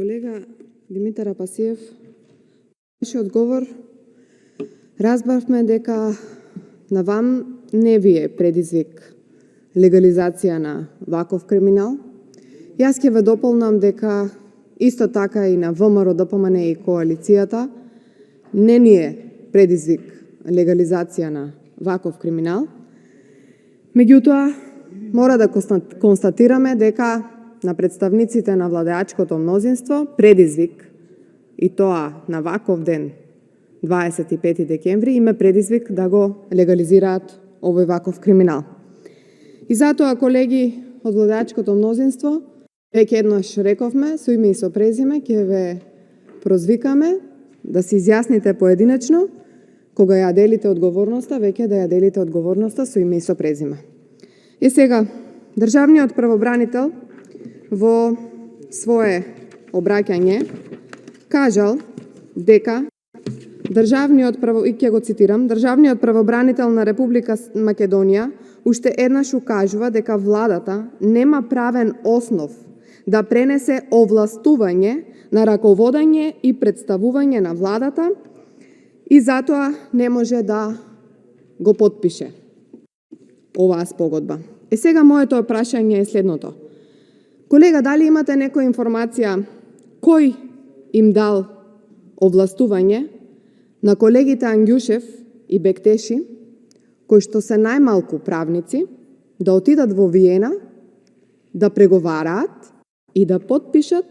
Колега Димитар Апасиев, вашиот одговор разбавме дека на вам не ви е предизвик легализација на ваков криминал. Јас ќе ве дополнам дека исто така и на ВМРО, ДПМН и коалицијата не ни е предизвик легализација на ваков криминал. Меѓутоа, мора да констатираме дека на представниците на владеачкото мнозинство предизвик, и тоа на ваков ден, 25 декември, има предизвик да го легализираат овој ваков криминал. И затоа, колеги од владеачкото мнозинство, веќе еднаш рековме, со име и со презиме, ќе ве прозвикаме да се изјасните поединечно, кога ја делите одговорноста, веќе да ја делите одговорноста со име и со презиме. И сега, државниот правобранител во свое обраќање кажал дека и ќе го цитирам, државниот правобранител на Република Македонија уште еднаш укажува дека владата нема правен основ да пренесе овластување на раководење и представување на владата и затоа не може да го потпише оваа спогодба. И сега моето прашање е следното. Колега, дали имате некоја информација кој им дал овластување на колегите Ангјушев и Бектеши, кои што се најмалку правници, да отидат во Виена, да преговараат и да потпишат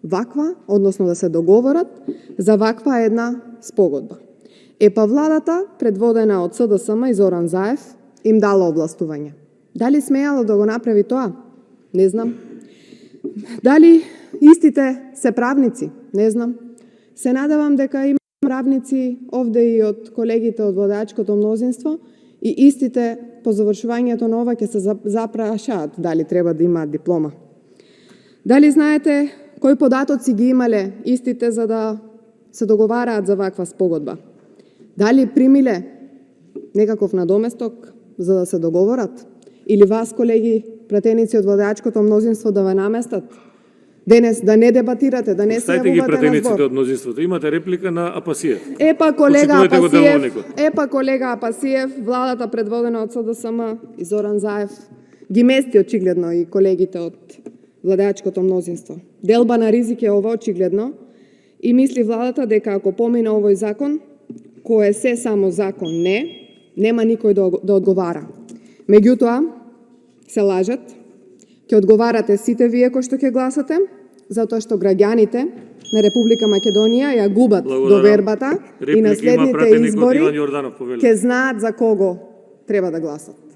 ваква, односно да се договорат за ваква една спогодба. Епа владата, предводена од СДСМ и Зоран Заев, им дала овластување. Дали смејало да го направи тоа? Не знам. Дали истите се правници? Не знам. Се надевам дека има правници овде и од колегите од владеачкото мнозинство и истите по завршувањето на ова ќе се запрашаат дали треба да имаат диплома. Дали знаете кои податоци ги имале истите за да се договараат за ваква спогодба? Дали примиле некаков надоместок за да се договорат? Или вас, колеги, пратеници од владеачкото мнозинство да ве наместат? Денес да не дебатирате, да не се јавувате на збор. Оставите ги пратениците од мнозинството. Имате реплика на Апасиев. Епа колега Апасиев, владата предводена од СДСМ и Зоран Заев ги мести очигледно и колегите од владеачкото мнозинство. Делба на ризик е ова очигледно и мисли владата дека ако помине овој закон, кој е се само закон нема никој да одговара. Меѓутоа, се лажат, ќе одговарате сите вие кои што ќе гласате, затоа што граѓаните на Република Македонија ја губат довербата и на следните избори ќе знаат за кого треба да гласат.